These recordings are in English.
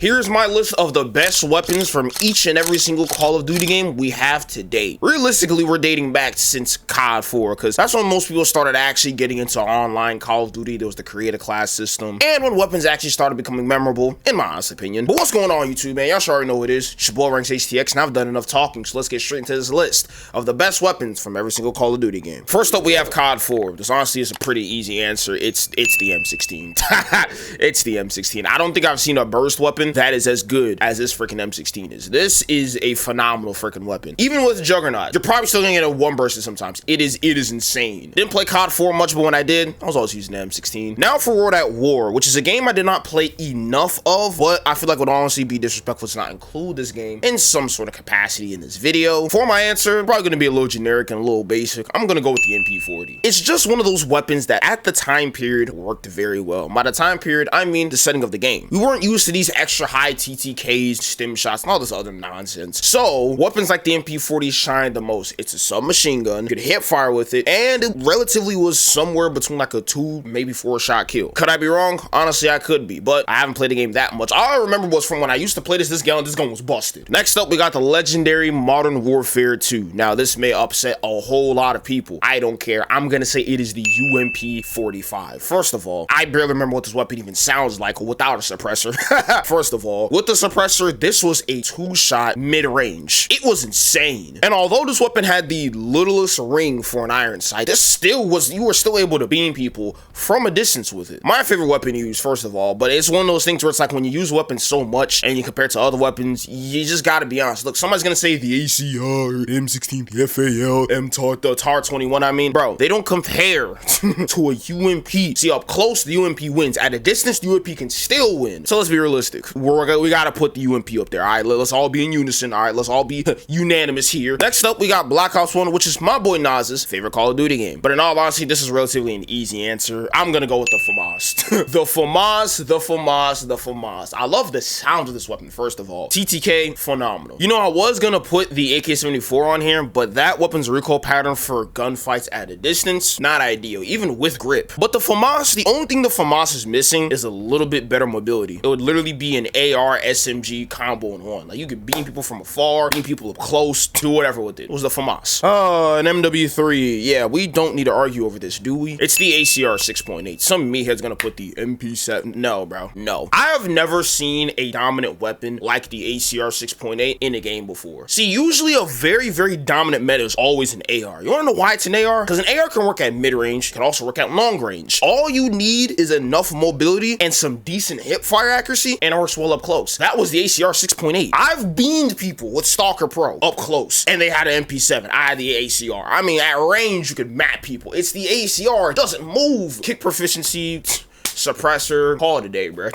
Here's my list of the best weapons from each and every single Call of Duty game we have to date. Realistically, we're dating back since COD 4, because that's when most people started actually getting into online Call of Duty. There was the creator class system, and when weapons actually started becoming memorable, in my honest opinion. But what's going on, YouTube, man? Y'all sure already know what it is. It's your boy Ranks HTX, and I've done enough talking, so let's get straight into this list of the best weapons from every single Call of Duty game. First up, we have COD 4. This honestly is a pretty easy answer. It's the M16. It's the M16. I don't think I've seen a burst weapon that is as good as this freaking M16 is. This is a phenomenal freaking weapon. Even with Juggernaut, you're probably still gonna get a one burst sometimes. It is insane. Didn't play COD 4 much, but when I did, I was always using the M16. Now for World at War, which is a game I did not play enough of, but I feel like would honestly be disrespectful to not include this game in some sort of capacity in this video. For my answer, probably gonna be a little generic and a little basic. I'm gonna go with the MP40. It's just one of those weapons that at the time period worked very well. By the time period, I mean the setting of the game. We weren't used to these extra high TTKs, stim shots, and all this other nonsense. So weapons like the MP40 shine the most. It's a submachine gun, you could hip fire with it, and it relatively was somewhere between like a 2, maybe 4 shot kill. Could I be wrong? Honestly, I could be, but I haven't played the game that much. All I remember was from when I used to play this gun was busted. Next up, we got the legendary Modern Warfare 2. Now, this may upset a whole lot of people. I don't care. I'm gonna say it is the UMP45. First of all, I barely remember what this weapon even sounds like without a suppressor. First of all, with the suppressor, this was a 2-shot mid-range. It was insane. And although this weapon had the littlest ring for an iron sight, you were still able to beam people from a distance with it. My favorite weapon to use, first of all, but it's one of those things where it's like when you use weapons so much and you compare it to other weapons, you just gotta be honest. Look, somebody's gonna say the ACR, M16, the FAL, MTAR, the TAR-21. I mean, bro, they don't compare to a UMP. See, up close, the UMP wins. At a distance, the UMP can still win. So let's be realistic. We gotta put the UMP up there. All right, let's all be in unison. All right, let's all be unanimous here. Next up, we got Black Ops 1, which is my boy Nas's favorite Call of Duty game. But in all honesty, this is relatively an easy answer. I'm gonna go with the FAMAS. the FAMAS. I love the sound of this weapon, first of all. TTK, phenomenal. You know, I was gonna put the AK-74 on here, but that weapon's recoil pattern for gunfights at a distance, not ideal, even with grip. But the FAMAS, the only thing the FAMAS is missing is a little bit better mobility. It would literally be an AR SMG combo in one. Like, you could beam people from afar, beam people up close, do whatever with it. It was the FAMAS. An MW3. Yeah, we don't need to argue over this, do we? It's the ACR 6.8. Some meathead's gonna put the MP7. No, bro, no. I have never seen a dominant weapon like the ACR 6.8 in a game before. See, usually a very, very dominant meta is always an AR. You wanna know why it's an AR? Because an AR can work at mid-range, can also work at long range. All you need is enough mobility and some decent hip fire accuracy, and it works well up close. That was the ACR 6.8. I've beamed people with Stalker Pro up close, and they had an MP7. I had the ACR. I mean, at range, you could map people. It's the ACR. It doesn't move. Kick proficiency, suppressor, call it a day, bro.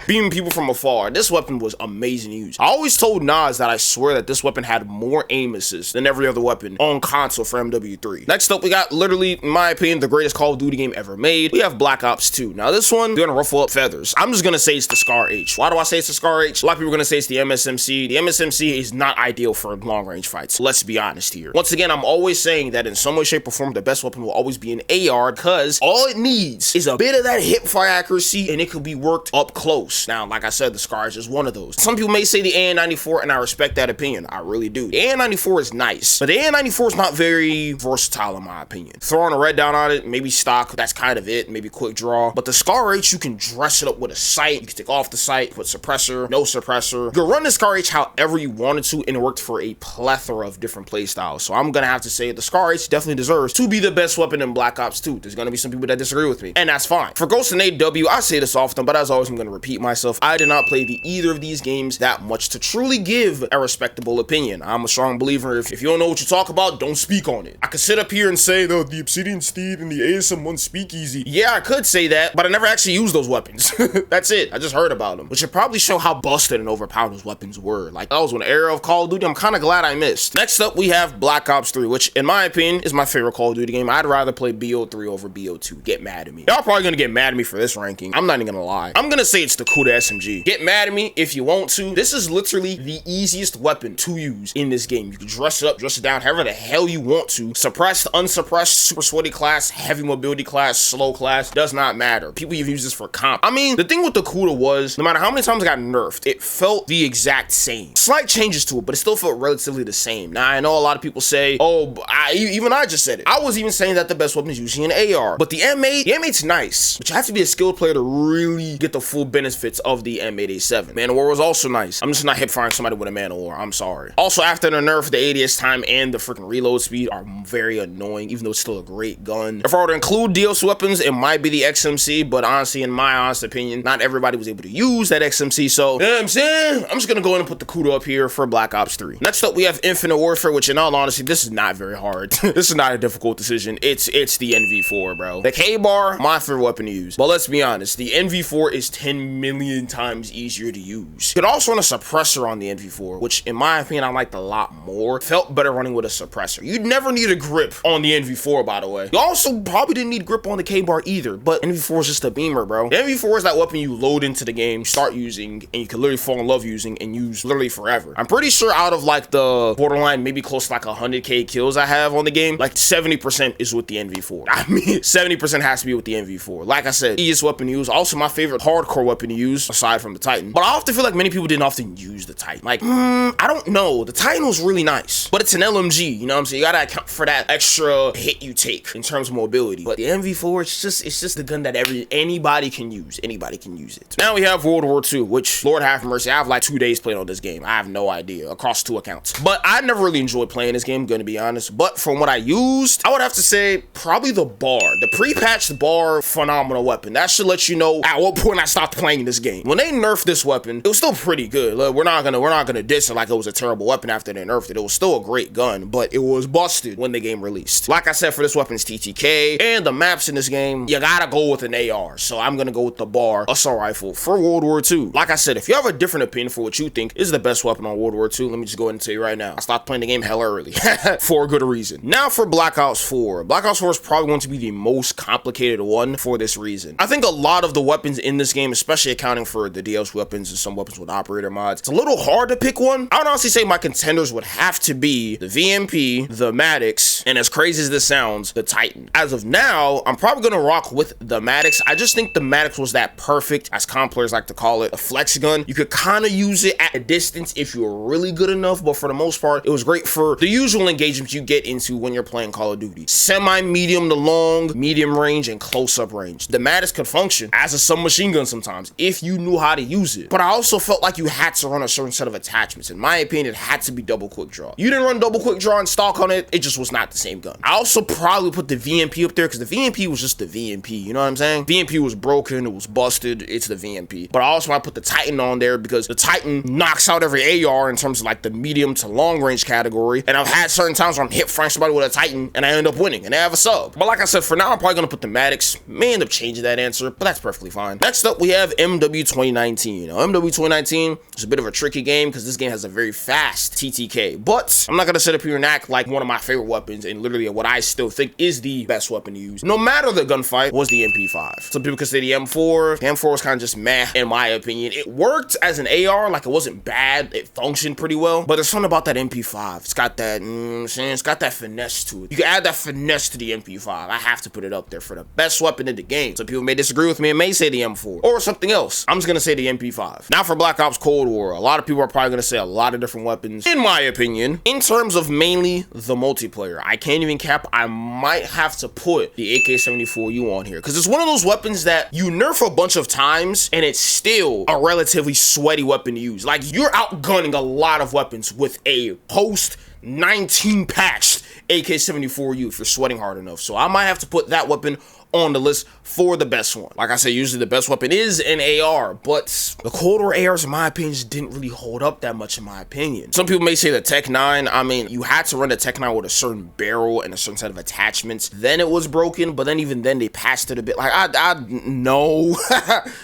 Beaming people from afar. This weapon was amazing to use. I always told Nas that I swear that this weapon had more aim assist than every other weapon on console for MW3. Next up, we got literally, in my opinion, the greatest Call of Duty game ever made. We have Black Ops 2. Now this one, we're gonna ruffle up feathers. I'm just gonna say it's the Scar H. Why do I say it's the Scar H? A lot of people are gonna say it's the MSMC. The MSMC is not ideal for long range fights. Let's be honest here. Once again, I'm always saying that in some way, shape, or form, the best weapon will always be an AR, because all it needs is a bit of that hip fire accuracy, and it could be worked up close. Now, like I said, the Scar is just one of those. Some people may say the AN-94, and I respect that opinion. I really do. The AN-94 is nice, but the AN-94 is not very versatile in my opinion. Throwing a red down on it, maybe stock, that's kind of it, maybe quick draw. But the Scar H, you can dress it up with a sight. You can take off the sight, put suppressor, no suppressor. You can run the Scar H however you wanted to, and it worked for a plethora of different play styles. So I'm gonna have to say the Scar H definitely deserves to be the best weapon in Black Ops 2. There's gonna be some people that disagree with me, and that's fine. For Ghost and AW, I say this often, but as always, I'm going to repeat myself. I did not play either of these games that much to truly give a respectable opinion. I'm a strong believer, if you don't know what you talk about, don't speak on it. I could sit up here and say, though, the Obsidian Steed and the ASM-1 Speakeasy. Yeah, I could say that, but I never actually used those weapons. That's it. I just heard about them, which should probably show how busted and overpowered those weapons were. Like, that was an era of Call of Duty I'm kind of glad I missed. Next up, we have Black Ops 3, which, in my opinion, is my favorite Call of Duty game. I'd rather play BO3 over BO2. Get mad at me. Y'all probably gonna get mad at me for this ranking. I'm not even gonna lie. I'm gonna say it's the Kuda SMG. Get mad at me if you want to. This is literally the easiest weapon to use in this game. You can dress it up, dress it down, however the hell you want to. Suppressed, unsuppressed, super sweaty class, heavy mobility class, slow class, does not matter. People even use this for comp. I mean, the thing with the Kuda was, no matter how many times it got nerfed, it felt the exact same. Slight changes to it, but it still felt relatively the same. Now, I know a lot of people say, oh, even I just said it. I was even saying that the best weapon is usually an AR, but the M8's nice, but you have to be a skilled player to really get the full benefits of the M8A7. Man of War was also nice. I'm just not hip firing somebody with a Man of War. I'm sorry. Also, after the nerf, the ADS time and the freaking reload speed are very annoying, even though it's still a great gun. If I were to include DLC weapons, it might be the XMC, but honestly, in my honest opinion, not everybody was able to use that XMC, so, you know what I'm saying? I'm just gonna go ahead and put the Kuda up here for Black Ops 3. Next up, we have Infinite Warfare, which in all honesty, this is not very hard. This is not a difficult decision. It's the NV4, bro. The K-Bar, my favorite weapon to use. But let's be honest, the NV4 is 10 million times easier to use. You could also run a suppressor on the NV4, which in my opinion, I liked a lot more. Felt better running with a suppressor. You'd never need a grip on the NV4, by the way. You also probably didn't need grip on the K-Bar either, but NV4 is just a beamer, bro. The NV4 is that weapon you load into the game, start using, and you can literally fall in love using and use literally forever. I'm pretty sure out of like the borderline, maybe close to like 100k kills I have on the game, like 70% is with the NV4. I mean, 70% has to be with the NV4. Like I said, easiest weapon to use. Also my favorite hardcore weapon to use, aside from the Titan. But I often feel like many people didn't often use the Titan. Like, I don't know. The Titan was really nice, but it's an LMG, you know what I'm saying? You gotta account for that extra hit you take in terms of mobility. But the NV4, it's just the gun that anybody can use. Anybody can use it. Now we have World War II, which, Lord have mercy, I have like 2 days playing on this game. I have no idea, across 2 accounts. But I never really enjoyed playing this game, gonna be honest. But from what I used, I would have to say probably the bar. The pre-patched bar, phenomenal weapon. That should let you know at what point I stopped playing this game. When they nerfed this weapon, it was still pretty good. Look, we're not gonna diss it like it was a terrible weapon after they nerfed it. It was still a great gun, but it was busted when the game released. Like I said, for this weapon's TTK and the maps in this game, you gotta go with an AR. So I'm gonna go with the bar assault rifle for World War II. Like I said, if you have a different opinion for what you think is the best weapon on World War II, let me just go ahead and tell you right now, I stopped playing the game hella early for a good reason. Now for Black Ops 4. Black Ops 4 is probably going to be the most complicated one for this reason. I think a lot of the weapons in this game, especially accounting for the DLC weapons and some weapons with operator mods, it's a little hard to pick one. I would honestly say my contenders would have to be the VMP, the Maddox, and as crazy as this sounds, the Titan. As of now, I'm probably gonna rock with the Maddox. I just think the Maddox was that perfect, as comp players like to call it, a flex gun. You could kind of use it at a distance if you were really good enough, but for the most part, it was great for the usual engagements you get into when you're playing Call of Duty. Semi-medium to long, medium range, and close-up range. The Maddox could function as a submachine gun sometimes, if you knew how to use it. But I also felt like you had to run a certain set of attachments. In my opinion, it had to be double quick draw. You didn't run double quick draw and stock on it, it just was not the same gun. I also probably put the VMP up there because the VMP was just the VMP, you know what I'm saying? VMP was broken, it was busted, it's the VMP. But I also want to put the Titan on there because the Titan knocks out every AR in terms of like the medium to long range category. And I've had certain times where I'm hip firing somebody with a Titan and I end up winning and they have a sub. But like I said, for now, I'm probably going to put the Maddox. May end up changing that answer, but that's perfectly fine. Next up, we have MW 2019. Now, MW 2019 is a bit of a tricky game because this game has a very fast TTK, but I'm not going to sit up here and act like one of my favorite weapons and literally what I still think is the best weapon to use, no matter the gunfight, was the MP5. Some people could say the M4. The M4 was kind of just meh, in my opinion. It worked as an AR, like it wasn't bad. It functioned pretty well, but there's something about that MP5. It's got that, it's got that finesse to it. You can add that finesse to the MP5. I have to put it up there for the best weapon in the game. Some people may disagree with me and may say the M4 or something else. I'm just gonna say the MP5. Now for Black Ops Cold War, a lot of people are probably gonna say a lot of different weapons, in my opinion, in terms of mainly the multiplayer. I can't even cap, I might have to put the AK-74U on here because it's one of those weapons that you nerf a bunch of times and it's still a relatively sweaty weapon to use. Like, you're outgunning a lot of weapons with a post 19 patched AK-74U if you're sweating hard enough. So I might have to put that weapon on the list for the best one. Like I said, usually the best weapon is an AR, but the Cold War ARs, in my opinion, just didn't really hold up that much, in my opinion. Some people may say the Tech 9. I mean, you had to run the Tech 9 with a certain barrel and a certain set of attachments. Then it was broken, but then even then they patched it a bit. Like, no.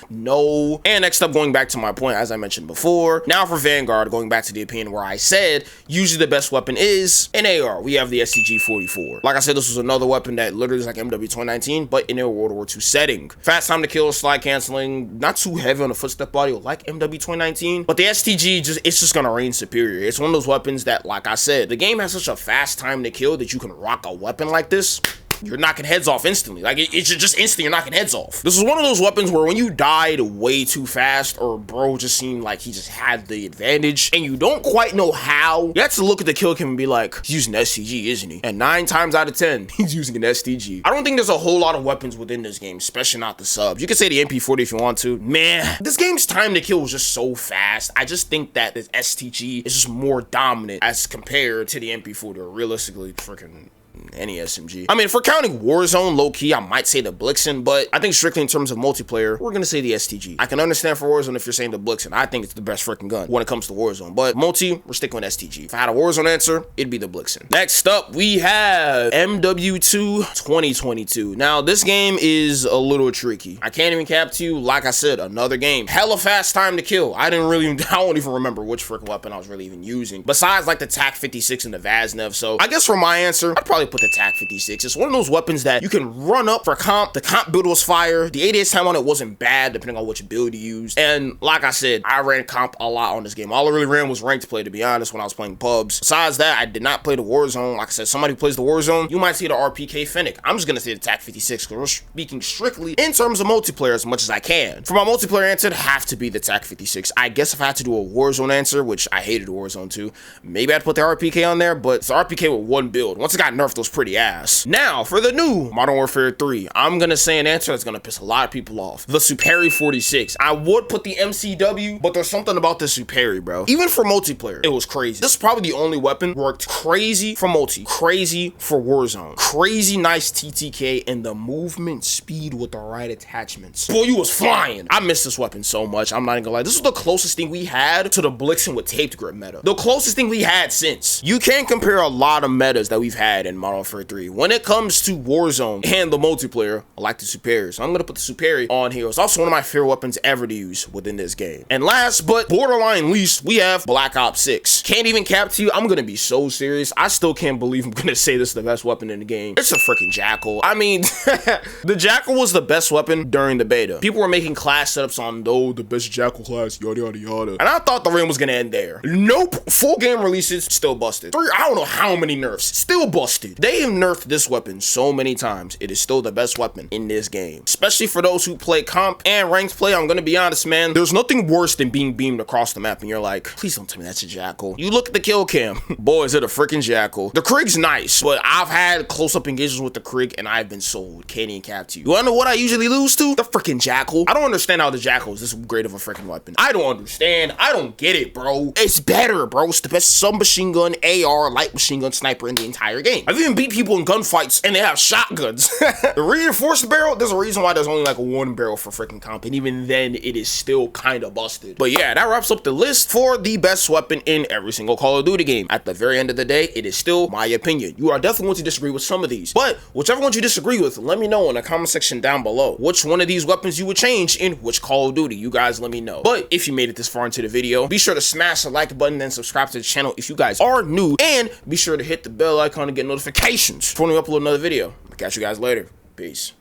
No. And next up, going back to my point, as I mentioned before, now for Vanguard, going back to the opinion where I said usually the best weapon is an AR. We have the STG-44. Like I said, this was another weapon that literally is like MW 2019, but but in a World War II setting. Fast time to kill, slide canceling, not too heavy on the footstep audio like MW 2019, but the STG it's just gonna reign superior. It's one of those weapons that, like I said, the game has such a fast time to kill that you can rock a weapon like this. You're knocking heads off instantly. Like, it's just instant, you're knocking heads off. This is one of those weapons where when you died way too fast, or bro just seemed like he just had the advantage, and you don't quite know how, you have to look at the kill cam and be like, he's using STG, isn't he? And 9 times out of 10, he's using an STG. I don't think there's a whole lot of weapons within this game, especially not the subs. You can say the MP40 if you want to. Man, this game's time to kill is just so fast. I just think that this STG is just more dominant as compared to the MP40, or realistically, freaking any SMG. I mean, if we're counting Warzone, low-key, I might say the Blixen, but I think strictly in terms of multiplayer, we're gonna say the STG. I can understand for Warzone if you're saying the Blixen. I think it's the best freaking gun when it comes to Warzone, but multi, we're sticking with STG. If I had a Warzone answer, it'd be the Blixen. Next up, we have MW2 2022. Now, this game is a little tricky. I can't even cap to you, like I said, another game. Hella fast time to kill. I don't even remember which freaking weapon I was really even using, besides like the TAC 56 and the Vaznev. So I guess for my answer, I'd probably put the TAC 56. It's one of those weapons that you can run up for comp. The comp build was fire. The ADS time on it wasn't bad, depending on which build you used. And like I said, I ran comp a lot on this game. All I really ran was ranked play, to be honest, when I was playing pubs. Besides that, I did not play the Warzone. Like I said, somebody who plays the Warzone, you might see the RPK Fennec. I'm just gonna say the TAC 56 because we're speaking strictly in terms of multiplayer as much as I can. For my multiplayer answer, it'd have to be the TAC 56. I guess if I had to do a Warzone answer, which I hated Warzone too, maybe I'd put the RPK on there, but it's the RPK with one build. Once it got nerfed, it was pretty ass. Now, for the new Modern Warfare 3, I'm gonna say an answer that's gonna piss a lot of people off. The Superi 46. I would put the MCW, but there's something about the Superi, bro. Even for multiplayer, it was crazy. This is probably the only weapon worked crazy for multi, crazy for Warzone, crazy nice TTK, and the movement speed with the right attachments. Boy, you was flying. I miss this weapon so much. I'm not even gonna lie. This was the closest thing we had to the Blixen with taped grip meta. The closest thing we had since. You can't compare a lot of metas that we've had in Modern Warfare 3. When it comes to Warzone and the multiplayer, I like the Superi. So I'm gonna put the Superi on here. It's also one of my favorite weapons ever to use within this game. And last but borderline least, we have Black Ops 6. Can't even cap to you. I'm gonna be so serious. I still can't believe I'm gonna say this is the best weapon in the game. It's a freaking Jackal. I mean, the Jackal was the best weapon during the beta. People were making class setups on, oh, the best Jackal class, yada yada yada. And I thought the reign was gonna end there. Nope. Full game releases, still busted. I don't know how many nerfs, still busted. They have nerfed this weapon so many times. It is still the best weapon in this game, especially for those who play comp and ranked play. I'm gonna be honest, man, there's nothing worse than being beamed across the map and you're like, please don't tell me that's a Jackal. You look at the kill cam, boy, is it a freaking Jackal. The Krieg's nice, but I've had close-up engagements with the Krieg and I've been sold. Can't even cap to you. You wanna know what I usually lose to? The freaking Jackal. I don't understand how the Jackal is this great of a freaking weapon. I don't understand. I don't get it, bro. It's better, bro. It's the best submachine gun, AR, light machine gun sniper in the entire game. I've even beat people in gunfights and they have shotguns. The reinforced barrel, there's a reason why there's only like one barrel for freaking comp, and even then it is still kind of busted. But yeah, that wraps up the list for the best weapon in every single Call of Duty game. At the very end of the day, it is still my opinion. You are definitely going to disagree with some of these, but whichever ones you disagree with, let me know in the comment section down below which one of these weapons you would change in which Call of Duty. You guys let me know. But if you made it this far into the video, be sure to smash the like button and subscribe to the channel if you guys are new, and be sure to hit the bell icon to get notifications for when we upload another video. I'll catch you guys later. Peace.